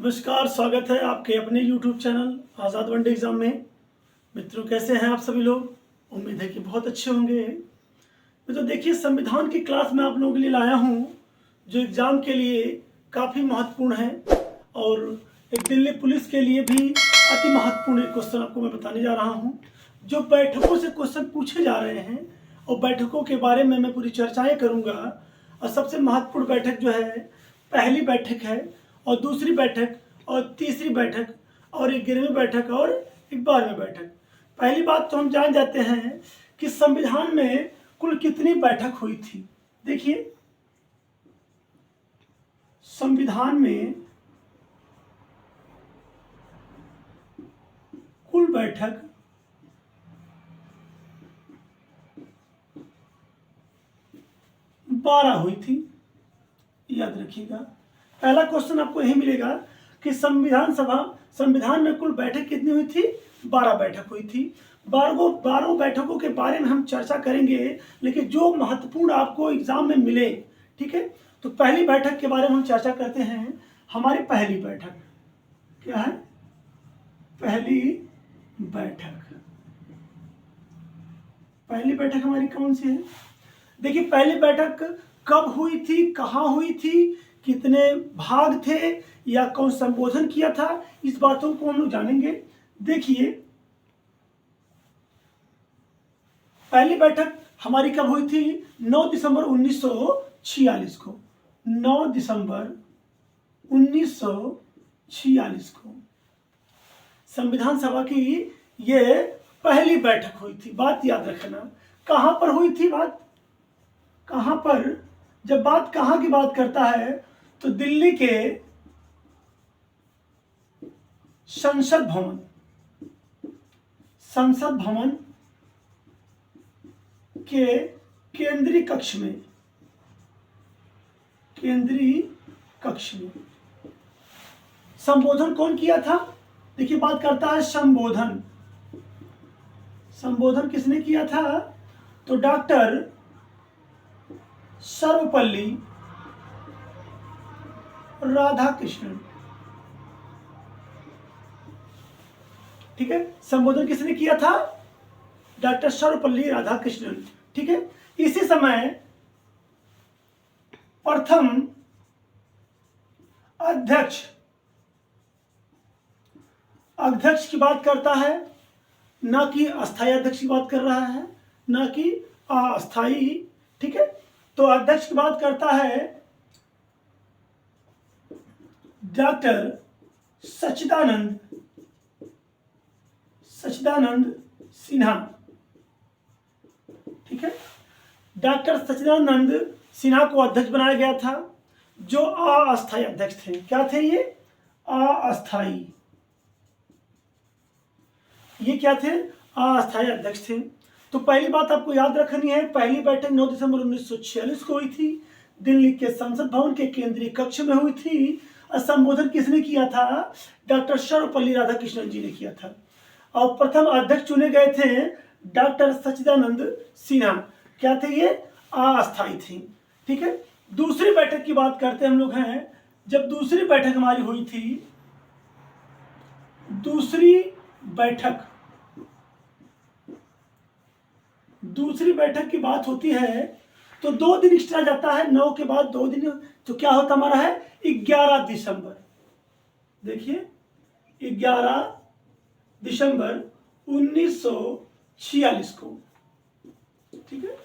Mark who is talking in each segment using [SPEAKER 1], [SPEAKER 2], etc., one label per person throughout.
[SPEAKER 1] नमस्कार, स्वागत है आपके अपने YouTube चैनल आज़ाद वनडे एग्ज़ाम में। मित्रों, कैसे हैं आप सभी लोग? उम्मीद है कि बहुत अच्छे होंगे। मित्रों देखिए, संविधान की क्लास में आप लोगों के लिए लाया हूँ जो एग्ज़ाम के लिए काफ़ी महत्वपूर्ण है और एक दिल्ली पुलिस के लिए भी अति महत्वपूर्ण एक क्वेश्चन आपको मैं बताने जा रहा हूँ। जो बैठकों से क्वेश्चन पूछे जा रहे हैं और बैठकों के बारे में मैं पूरी चर्चाएँ करूँगा। और सबसे महत्वपूर्ण बैठक जो है, पहली बैठक है और दूसरी बैठक और तीसरी बैठक और 11वीं बैठक और 12वीं बैठक। पहली बात तो हम जान जाते हैं कि संविधान में कुल कितनी बैठक हुई थी। देखिए, संविधान में कुल बैठक 12 हुई थी। याद रखिएगा, पहला क्वेश्चन आपको यही मिलेगा कि संविधान में कुल बैठक कितनी हुई थी? 12 बैठक हुई थी। 12 बैठकों के बारे में हम चर्चा करेंगे, लेकिन जो महत्वपूर्ण आपको एग्जाम में मिले, ठीक है। तो पहली बैठक के बारे में हम चर्चा करते हैं। हमारी पहली बैठक क्या है? पहली बैठक हमारी कौन सी है? देखिए, पहली बैठक कब हुई थी, कहाँ हुई थी, कितने भाग थे या कौन संबोधन किया था, इस बातों को हम लोग जानेंगे। देखिए, पहली बैठक हमारी कब हुई थी? 9 दिसंबर 1946 को। 9 दिसंबर 1946 को संविधान सभा की ये पहली बैठक हुई थी। बात याद रखना, कहां पर हुई थी बात? कहां पर? जब बात कहां की बात करता है तो दिल्ली के संसद भवन के केंद्रीय कक्ष में संबोधन कौन किया था? देखिए, बात करता है संबोधन किसने किया था? तो डॉक्टर सर्वपल्ली राधाकृष्णन। ठीक है, संबोधन किसने किया था? डॉक्टर सर्वपल्ली राधाकृष्णन। ठीक है, इसी समय प्रथम अध्यक्ष की बात करता है, ना कि अस्थायी अध्यक्ष की बात कर रहा है, ना कि अस्थायी। ठीक है, तो अध्यक्ष की बात करता है डॉक्टर सच्चिदानंद सिन्हा। ठीक है, डॉक्टर सच्चिदानंद सिन्हा को अध्यक्ष बनाया गया था, जो अस्थायी अध्यक्ष थे। क्या थे ये? अस्थायी। ये क्या थे? अस्थायी अध्यक्ष थे। तो पहली बात आपको याद रखनी है, पहली बैठक 9 दिसंबर 1946 को हुई थी, दिल्ली के संसद भवन के केंद्रीय कक्ष में हुई थी। संबोधन किसने किया था? डॉक्टर सर्वपल्ली राधाकृष्णन जी ने किया था। और प्रथम अध्यक्ष चुने गए थे डॉक्टर सच्चिदानंद सिन्हा। क्या थे ये? अस्थायी थे। ठीक है, दूसरी बैठक की बात करते हम लोग हैं। जब दूसरी बैठक हमारी हुई थी, दूसरी बैठक की बात होती है तो 2 दिन एक्स्ट्रा जाता है, 9 के बाद 2 दिन, तो क्या होता हमारा है? 11 दिसंबर। देखिए, 11 दिसंबर 1946 को। ठीक है,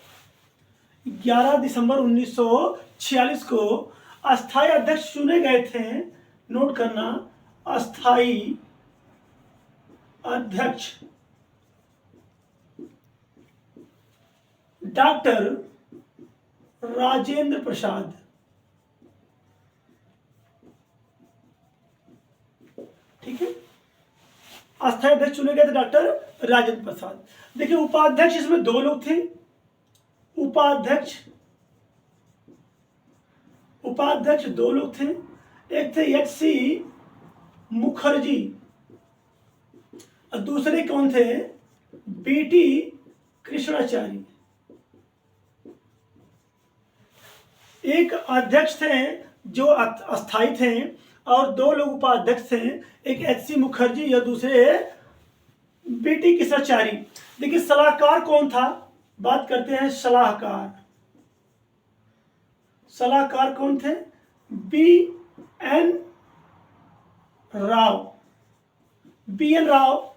[SPEAKER 1] 11 दिसंबर 1946 को अस्थायी अध्यक्ष चुने गए थे। नोट करना, अस्थायी अध्यक्ष डॉक्टर राजेंद्र प्रसाद। ठीक है, अस्थायी अध्यक्ष चुने गए थे डॉक्टर राजेंद्र प्रसाद। देखिए, उपाध्यक्ष इसमें 2 लोग थे। उपाध्यक्ष 2 लोग थे। एक थे एच.सी. मुखर्जी और दूसरे कौन थे? बी.टी. कृष्णाचारी। एक अध्यक्ष थे जो अस्थायी थे और 2 लोग उपाध्यक्ष थे, एक एच सी मुखर्जी या दूसरे बीटी कृष्णाचारी। देखिए सलाहकार कौन था, बात करते हैं सलाहकार। सलाहकार कौन थे, B N Rao. B N Rao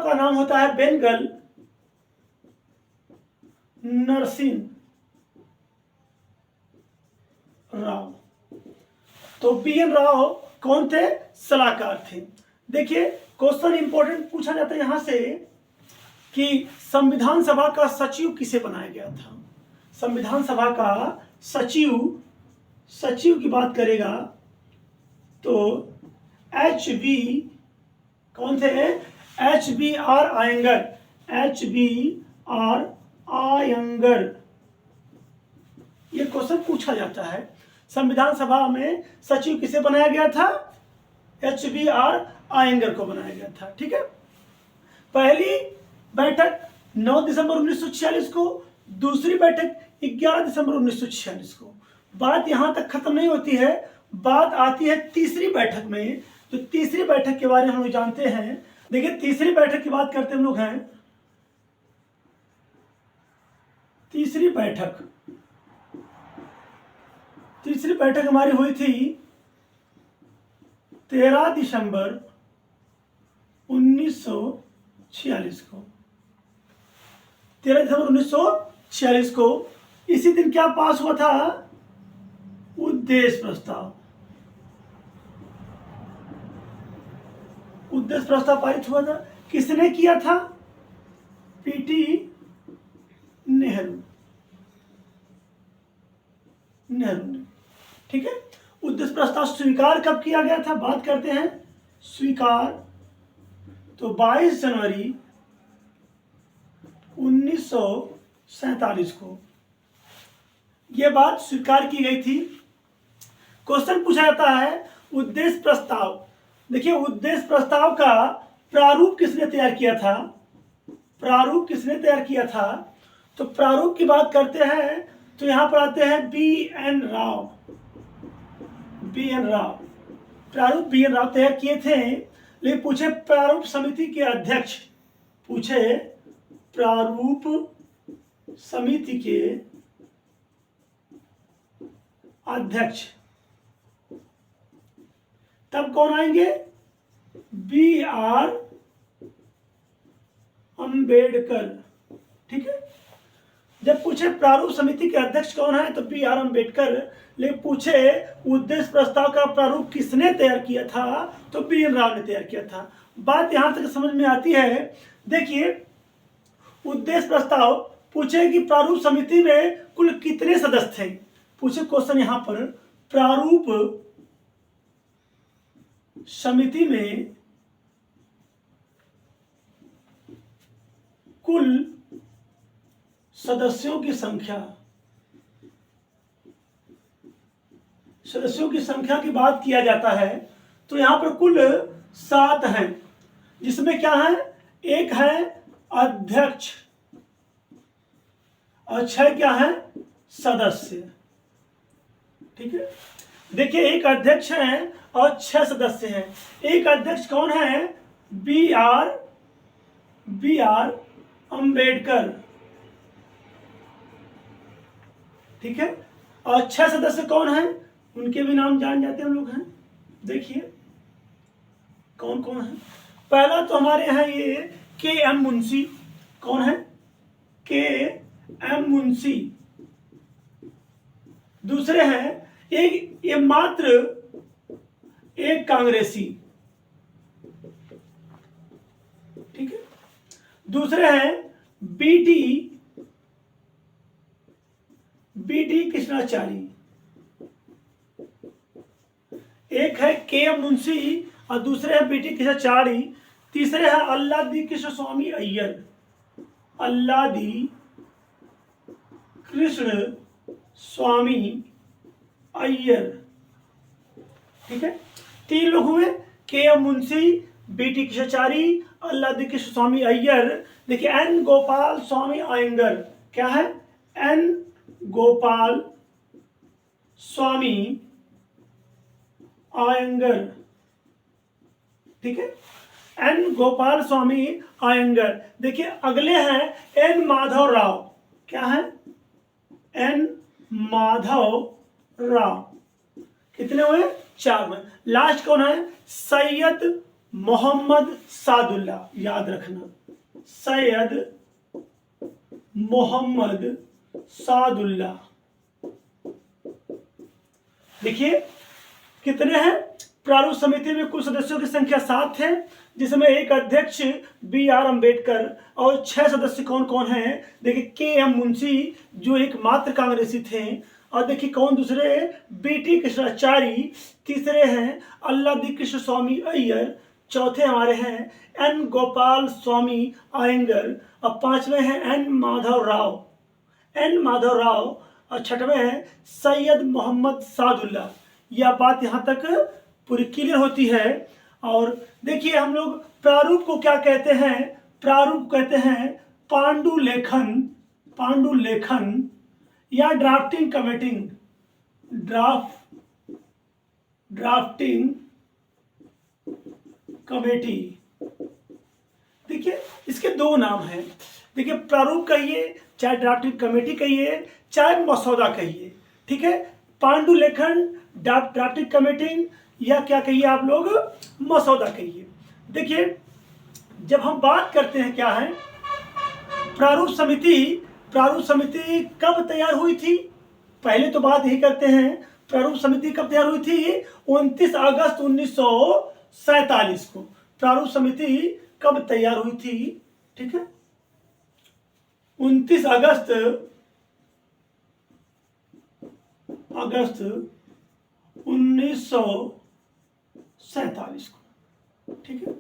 [SPEAKER 1] का नाम होता है बेंगल नरसिंह राव। तो बी एन राव कौन थे, सलाहकार थे। देखिए क्वेश्चन इंपॉर्टेंट पूछा जाता है यहां से कि संविधान सभा का सचिव किसे बनाया गया था। संविधान सभा का सचिव की बात करेगा तो एच बी कौन थे, H B R Iyengar. H B R Iyengar, ये क्वेश्चन पूछा जाता है संविधान सभा में सचिव किसे बनाया गया था, एच बी आर आयंगर को बनाया गया था। ठीक है, पहली बैठक 9 दिसंबर 1946 को, दूसरी बैठक 11 दिसंबर 1946 को। बात यहां तक खत्म नहीं होती है, बात आती है तीसरी बैठक में। तो तीसरी बैठक के बारे में हम लोग जानते हैं। देखिए तीसरी बैठक की बात करते हम लोग हैं। तीसरी बैठक हमारी हुई थी 13 दिसंबर 1946 को। 13 दिसंबर 1946 को इसी दिन क्या पास हुआ था, उद्देश्य प्रस्ताव। उद्देश्य प्रस्ताव पारित हुआ था। किसने किया था, पीटी नेहरू ने। ठीक है, उद्देश्य प्रस्ताव स्वीकार कब किया गया था, बात करते हैं स्वीकार। तो 22 जनवरी 1947 को यह बात स्वीकार की गई थी। क्वेश्चन पूछा जाता है उद्देश्य प्रस्ताव। देखिए उद्देश्य प्रस्ताव का प्रारूप किसने तैयार किया था, प्रारूप किसने तैयार किया था। तो प्रारूप की बात करते हैं तो यहां पर आते हैं बी एन राव। प्रारूप बी एन राव तैयार किए थे। लेकिन पूछे प्रारूप समिति के अध्यक्ष, पूछे प्रारूप समिति के अध्यक्ष तब कौन आएंगे, बी आर अंबेडकर। ठीक है, जब पूछे प्रारूप समिति के अध्यक्ष कौन है तो बी आर अंबेडकर। लेकिन पूछे उद्देश्य प्रस्ताव का प्रारूप किसने तैयार किया था तो बी एन राव ने तैयार किया था। बात यहां तक समझ में आती है। देखिए उद्देश्य प्रस्ताव पूछे कि प्रारूप समिति में कुल कितने सदस्य थे। पूछे क्वेश्चन यहां पर, प्रारूप समिति में कुल सदस्यों की संख्या की बात किया जाता है तो यहां पर कुल 7 हैं, जिसमें क्या है, एक है अध्यक्ष और 6 क्या है, सदस्य। ठीक है, देखिए एक अध्यक्ष है और 6 सदस्य हैं। एक अध्यक्ष कौन है, बी आर अंबेडकर। ठीक है, और 6 सदस्य कौन है, उनके भी नाम जान जाते हम लोग हैं। देखिए कौन कौन है। पहला तो हमारे यहाँ ये के एम मुंशी। कौन है, के एम मुंशी। दूसरे हैं ये मात्र एक कांग्रेसी। ठीक है, दूसरे हैं बीटी कृष्णाचारी। एक है के एम मुंशी और दूसरे है बीटी कृष्णाचारी। तीसरे है अल्लादी कृष्ण स्वामी अय्यर। अल्लादी कृष्ण स्वामी अय्यर। ठीक है, 3 लोग हुए, के एम मुंशी, बीटी कृष्णाचारी, अल्लादी कृष्ण स्वामी अय्यर। देखिए एन गोपाल स्वामी अयंगर। क्या है, एन गोपाल स्वामी आयंगर, ठीक है, एन गोपाल स्वामी आयंगर। देखिए अगले हैं एन माधव राव। क्या है? एन माधव राव। कितने हुए? 4 हुए। लास्ट कौन है? सैयद मोहम्मद सादुल्ला। याद रखना, सैयद मोहम्मद सादुल्ला। देखिए कितने हैं? प्रारूप समिति में कुल सदस्यों की संख्या 7 है, जिसमें एक अध्यक्ष B.R. अम्बेडकर और 6 सदस्य कौन कौन हैं? देखिए K.M. मुंशी जो एकमात्र कांग्रेसी थे, और देखिए कौन दूसरे? B.T. कृष्णाचारी। तीसरे हैं अल्लादी कृष्ण स्वामी अय्यर। चौथे हमारे हैं एन गोपाल स्वामी आयंगर। और 5वें हैं एन माधव राव, एन माधव राव। और 6वें हैं सैयद मोहम्मद सादुल्ला। यह बात यहाँ तक पूरी क्लियर होती है। और देखिए हम लोग प्रारूप को क्या कहते हैं? प्रारूप कहते हैं पांडुलेखन, पांडुलेखन या ड्राफ्टिंग कमेटिंग, ड्राफ्टिंग कमेटी। देखिए इसके 2 नाम हैं। देखिए प्रारूप कहिए, चाहे ड्राफ्टिंग कमेटी कहिए, चाहे मसौदा कहिए, ठीक है। पांडुलेखन, ड्राफ्टिंग कमेटी, या क्या कहिए आप लोग? मसौदा कहिए। देखिए जब हम बात करते हैं क्या है प्रारूप समिति, प्रारूप समिति कब तैयार हुई थी? पहले तो बात यही करते हैं, प्रारूप समिति कब तैयार हुई थी? 29 अगस्त 1947 को प्रारूप समिति कब तैयार हुई थी? ठीक है, 29 अगस्त 1947 को, ठीक है।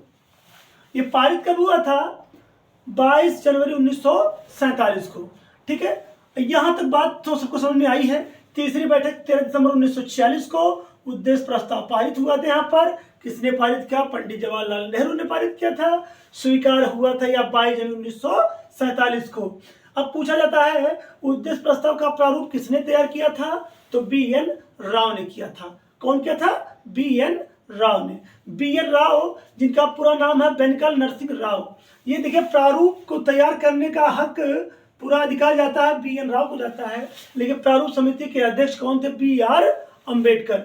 [SPEAKER 1] ये पारित कब हुआ था? 22 जनवरी 1947 को, ठीक है। यहां तक बात तो सबको समझ में आई है। तीसरी बैठक 13 दिसंबर 1946 को उद्देश्य प्रस्ताव पारित हुआ था। यहाँ पर किसने पारित किया? पंडित जवाहरलाल नेहरू ने पारित किया था। स्वीकार हुआ था या 22 जनवरी 1947 को। अब पूछा जाता है उद्देश्य प्रस्ताव का प्रारूप किसने तैयार किया था? तो B.N. राव ने किया था। कौन किया था? B.N. राव ने। B.N. राव जिनका पूरा नाम है बेनकल नरसिंह राव। ये देखिए प्रारूप को तैयार करने का हक, पूरा अधिकार जाता है B.N. राव को जाता है। लेकिन प्रारूप समिति के अध्यक्ष कौन थे? B.R. अम्बेडकर।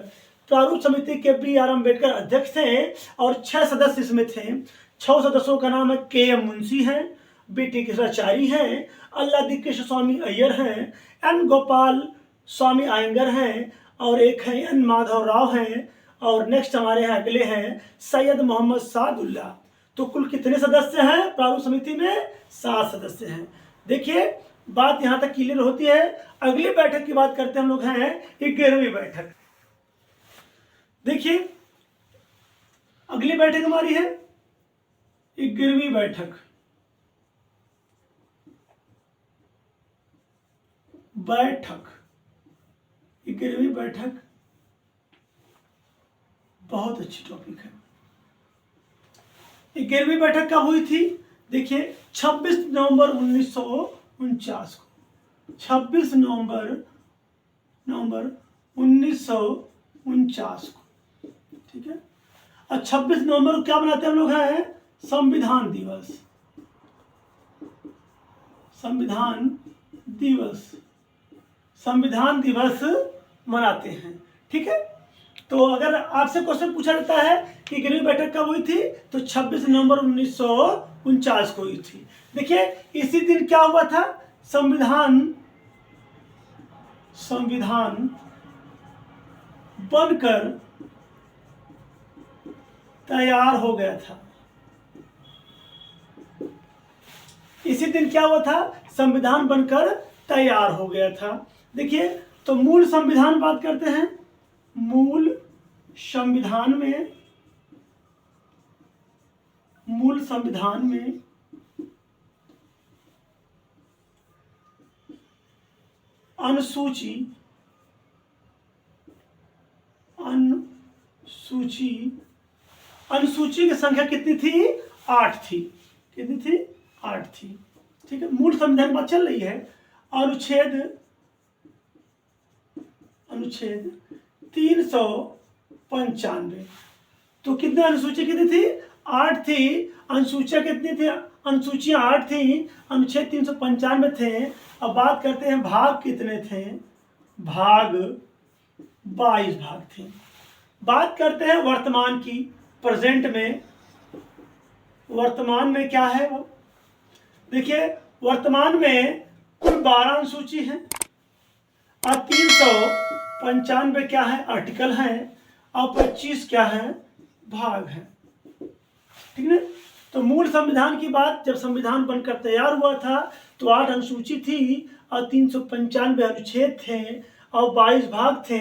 [SPEAKER 1] प्रारूप समिति के B.R. अम्बेडकर अध्यक्ष थे और 6 सदस्य इसमें थे। 6 सदस्यों का नाम है K.M. मुंशी हैं, B.T. कृष्णाचारी हैं, अल्लादी कृष्ण स्वामी अय्यर हैं, एन गोपाल स्वामी आयंगर हैं, और एक है एन माधव राव हैं, और नेक्स्ट हमारे यहाँ अगले हैं सैयद मोहम्मद सादुल्ला। तो कुल कितने सदस्य हैं प्रारूप समिति में? 7 सदस्य हैं। देखिए बात यहाँ तक क्लियर होती है। अगली बैठक की बात करते हैं हम लोग हैं 11वीं बैठक। देखिए अगली बैठक हमारी है 11वीं बैठक। बैठक 11वीं बैठक बहुत अच्छी टॉपिक है। 11वीं बैठक कब हुई थी? देखिए 26 नवंबर 1949 को, 26 नवंबर 1949 को, ठीक है। और 26 नवंबर को क्या मनाते हैं हम लोग हैं? संविधान दिवस, संविधान दिवस, संविधान दिवस मनाते हैं, ठीक है। तो अगर आपसे क्वेश्चन पूछा जाता है कि 11वीं बैठक कब हुई थी, तो 26 नवंबर 1949 को हुई थी। देखिए इसी दिन क्या हुआ था? संविधान बनकर तैयार हो गया था। इसी दिन क्या हुआ था? संविधान बनकर तैयार हो गया था। देखिए तो मूल संविधान बात करते हैं। मूल संविधान में अनुसूची की संख्या कितनी थी? 8 थी। कितनी थी? 8 थी, ठीक है। मूल संविधान की बात चल रही है। अनुच्छेद 305 95। तो कितने अनुसूची कितनी थी? 8 थी। अनुसूचियां कितनी थी? अनुसूचियां 8 थी, अनुच्छेद 395 थे। अब बात करते हैं भाग कितने थे? भाग 22 भाग थे। बात करते हैं वर्तमान की, प्रेजेंट में। वर्तमान में क्या है वो? देखिए, वर्तमान में कुल 12 अनुसूची है और 395 क्या है? आर्टिकल है और 25 क्या है? भाग है। ठीक है। तो मूल संविधान की बात, जब संविधान बनकर तैयार हुआ था तो 8 अनुसूची थी और 395 अनुच्छेद थे और 22 भाग थे।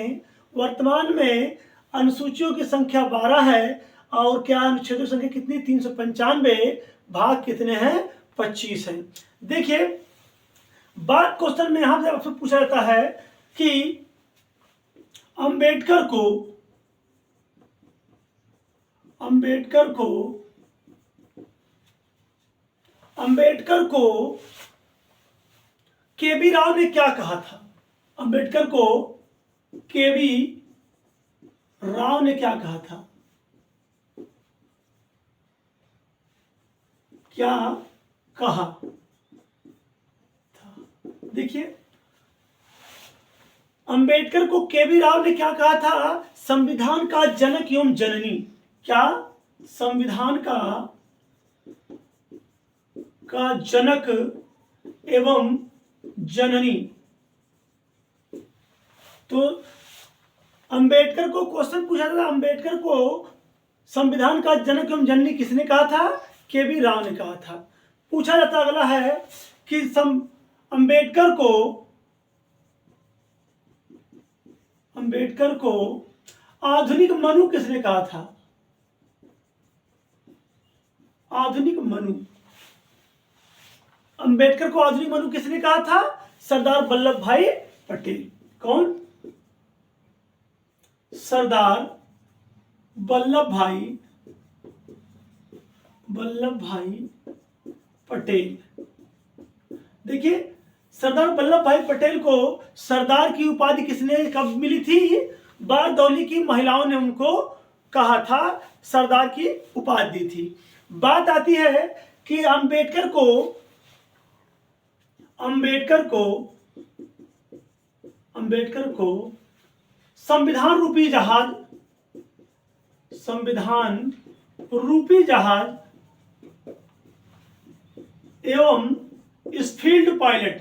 [SPEAKER 1] वर्तमान में अनुसूचियों की संख्या 12 है और क्या अनुच्छेदों की संख्या कितनी? 395। भाग कितने हैं? 25 हैं। देखिए, बात क्वेश्चन में यहां से आपसे पूछा जाता है कि अंबेडकर को केबी राव ने क्या कहा था? अंबेडकर को केबी राव ने क्या कहा था? क्या कहा था? देखिए, अंबेडकर को केबी राव ने क्या कहा था? संविधान का जनक एवं जननी। क्या? संविधान का जनक एवं जननी। तो अंबेडकर को क्वेश्चन पूछा था, अंबेडकर को संविधान का जनक एवं जननी किसने कहा था? केबी राव ने कहा था। पूछा जाता अगला है कि अंबेडकर को आधुनिक मनु किसने कहा था? आधुनिक मनु। अंबेडकर को आधुनिक मनु किसने कहा था? सरदार वल्लभ भाई पटेल। कौन? सरदार वल्लभ भाई पटेल। देखिए, सरदार वल्लभ भाई पटेल को सरदार की उपाधि किसने कब मिली थी? बारदौली की महिलाओं ने उनको कहा था, सरदार की उपाधि दी थी। बात आती है कि अंबेडकर को संविधान रूपी जहाज एवं स्फील्ड पायलट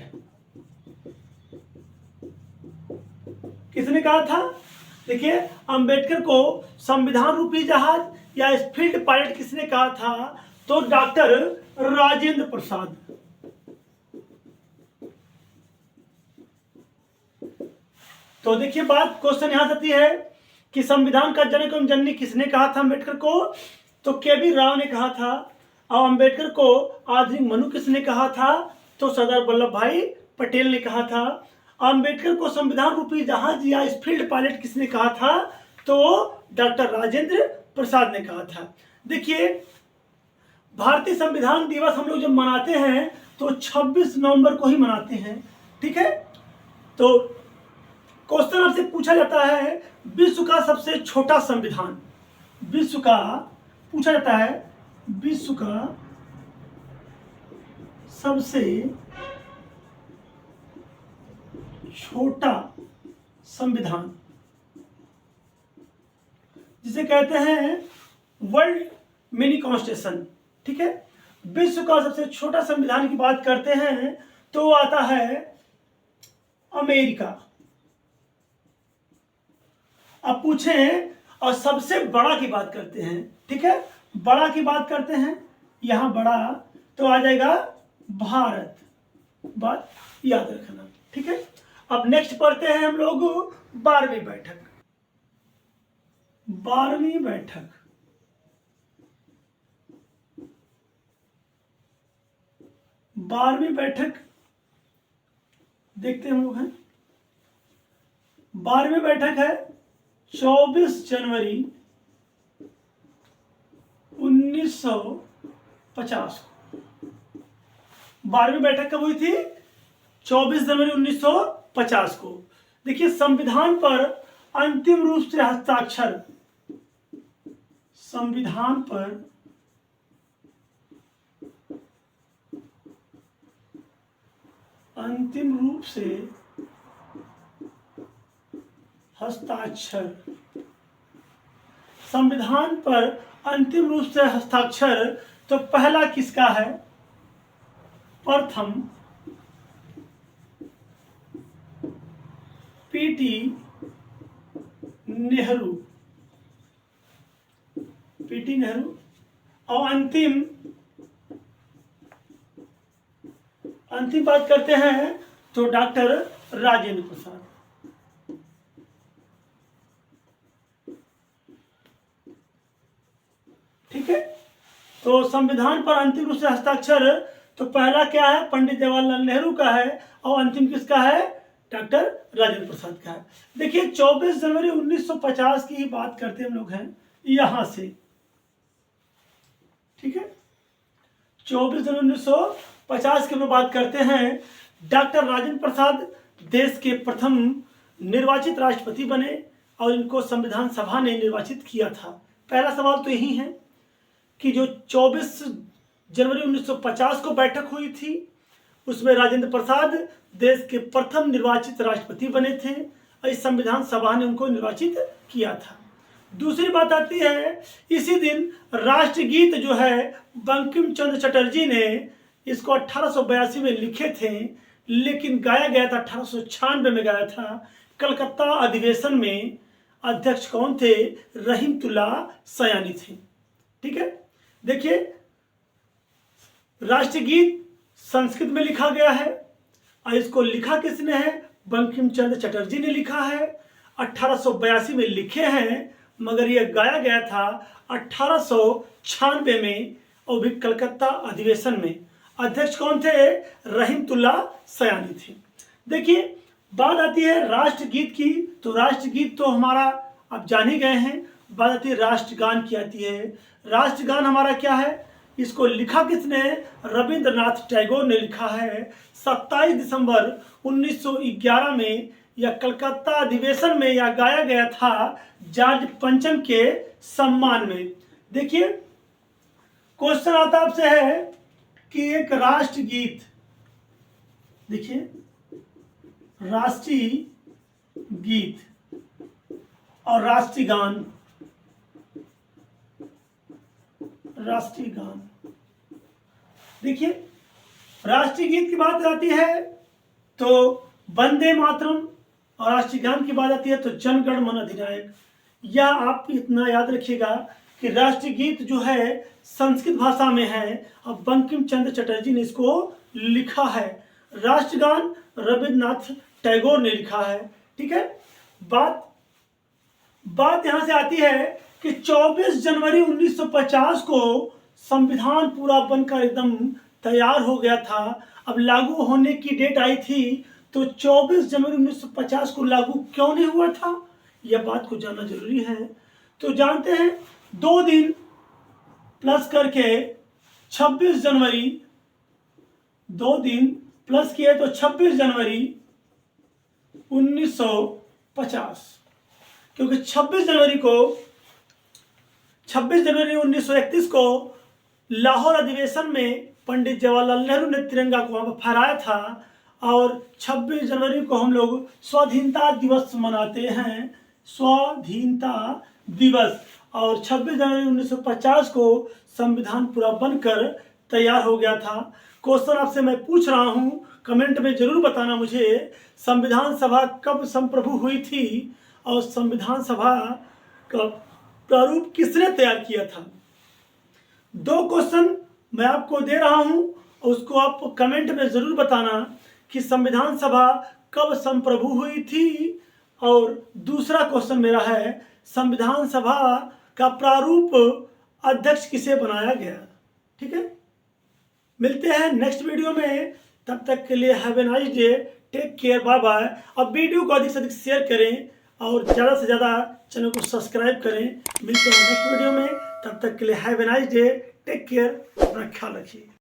[SPEAKER 1] किसने कहा था? देखिए, अंबेडकर को संविधान रूपी जहाज या स्फील्ड पायलट किसने कहा था? तो डॉक्टर राजेंद्र प्रसाद। तो देखिए, बात क्वेश्चन यहां से आती है कि संविधान का जनक एवं जननी किसने कहा था अंबेडकर को? तो केबी राव ने कहा था। और अंबेडकर को आधुनिक मनु किसने कहा था? तो सरदार वल्लभ भाई पटेल ने कहा था। अंबेडकर को संविधान रूपी जहाज या स्फील्ड पायलट किसने कहा था? तो डॉक्टर राजेंद्र प्रसाद ने कहा था। देखिए, भारतीय संविधान दिवस हम लोग जब मनाते हैं तो 26 नवंबर को ही मनाते हैं। ठीक है। तो क्वेश्चन आपसे पूछा जाता है, विश्व का सबसे छोटा संविधान। विश्व का पूछा जाता है, विश्व का सबसे छोटा संविधान जिसे कहते हैं वर्ल्ड मिनी कॉन्स्टिट्यूशन। ठीक है। विश्व का सबसे छोटा संविधान की बात करते हैं तो आता है अमेरिका। अब पूछें और सबसे बड़ा की बात करते हैं। ठीक है, बड़ा की बात करते हैं, यहां बड़ा तो आ जाएगा भारत। बात याद रखना। ठीक है। अब नेक्स्ट पढ़ते हैं हम लोग 12वीं बैठक। 12वीं बैठक, देखते हैं हम लोग हैं। 12वीं बैठक है 24 जनवरी 1950 को। 12वीं बैठक कब हुई थी? 24 जनवरी 1950 को। देखिए, संविधान पर अंतिम रूप से हस्ताक्षर संविधान पर अंतिम रूप से हस्ताक्षर, संविधान पर अंतिम रूप से हस्ताक्षर तो पहला किसका है? प्रथम पीटी नेहरू, पीटी नेहरू। और अंतिम बात करते हैं तो डॉक्टर राजेंद्र प्रसाद। ठीक है, तो संविधान पर अंतिम रूप से हस्ताक्षर तो पहला क्या है? पंडित जवाहरलाल नेहरू का है, और अंतिम किसका है? डॉक्टर राजेंद्र प्रसाद का है। देखिए 24 जनवरी 1950 की बात करते हम लोग हैं यहां से। ठीक है, 24 जनवरी 1950 की हम लोग बात करते हैं। डॉक्टर राजेंद्र प्रसाद देश के प्रथम निर्वाचित राष्ट्रपति बने और इनको संविधान सभा ने निर्वाचित किया था। पहला सवाल तो यही है कि जो 24 जनवरी 1950 को बैठक हुई थी उसमें राजेंद्र प्रसाद देश के प्रथम निर्वाचित राष्ट्रपति बने थे और इस संविधान सभा ने उनको निर्वाचित किया था। दूसरी बात आती है, इसी दिन राष्ट्रगीत जो है बंकिम चंद्र चटर्जी ने इसको 1882 में लिखे थे, लेकिन गाया गया था 1896 में गाया था कलकत्ता अधिवेशन में। अध्यक्ष कौन थे? रहीमतुल्ला सयानी थे। ठीक है, देखिए राष्ट्रगीत संस्कृत में लिखा गया है और इसको लिखा किसने है? बंकिम चंद्र चटर्जी ने लिखा है। 1882 में लिखे हैं, मगर यह गाया गया था 1896 में और भी कलकत्ता अधिवेशन में। अध्यक्ष कौन थे? रहीमतुल्ला सयानी थे। देखिए बात आती है राष्ट्रगीत की, तो राष्ट्रगीत तो हमारा आप जान ही गए हैं। बात आती है राष्ट्रगान की आती है। राष्ट्रगान हमारा क्या है? इसको लिखा किसने? रविंद्रनाथ टैगोर ने लिखा है। 27 दिसंबर 1911 में यह कलकत्ता अधिवेशन में यह गाया गया था जॉर्ज पंचम के सम्मान में। देखिए क्वेश्चन आता आपसे है कि एक राष्ट्रगीत, देखिए राष्ट्रीय गीत और राष्ट्रीय गान, राष्ट्रीय गान। देखिए राष्ट्रीय गीत की बात आती है तो वंदे मातरम और राष्ट्रीय गान की बात आती है तो जन गण मन अधिनायक। या आप इतना याद रखिएगा कि राष्ट्रीय गीत जो है संस्कृत भाषा में है और बंकिम चंद्र चटर्जी ने इसको लिखा है। राष्ट्रगान रविंद्रनाथ टैगोर ने लिखा है। ठीक है, बात यहां से आती है कि 24 जनवरी 1950 को संविधान पूरा बनकर एकदम तैयार हो गया था। अब लागू होने की डेट आई थी, तो 24 जनवरी 1950 को लागू क्यों नहीं हुआ था, यह बात को जानना जरूरी है। तो जानते हैं 2 दिन प्लस करके 26 जनवरी, 2 दिन प्लस किए तो 26 जनवरी 1950, क्योंकि 26 जनवरी 1931 को लाहौर अधिवेशन में पंडित जवाहरलाल नेहरू ने तिरंगा को वहां पर फहराया था। और 26 जनवरी को हम लोग स्वाधीनता दिवस मनाते हैं, स्वाधीनता दिवस। और 26 जनवरी 1950 को संविधान पूरा बनकर तैयार हो गया था। क्वेश्चन आपसे मैं पूछ रहा हूं, कमेंट में जरूर बताना मुझे, संविधान सभा कब संप्रभु हुई थी और संविधान सभा का प्रारूप किसने तैयार किया था। 2 क्वेश्चन मैं आपको दे रहा हूं, उसको आप कमेंट में जरूर बताना कि संविधान सभा कब संप्रभु हुई थी। और दूसरा क्वेश्चन मेरा है, संविधान सभा का प्रारूप अध्यक्ष किसे बनाया गया। ठीक है, मिलते हैं नेक्स्ट वीडियो में, तब तक के लिए have a nice day, take care, bye bye. अब वीडियो को अधिक से अधिक शेयर करें और ज़्यादा से ज़्यादा चैनल को सब्सक्राइब करें। मिलते हैं नेक्स्ट वीडियो में, तब तक के लिए have a nice day, take care, अपना ख्याल रखिए।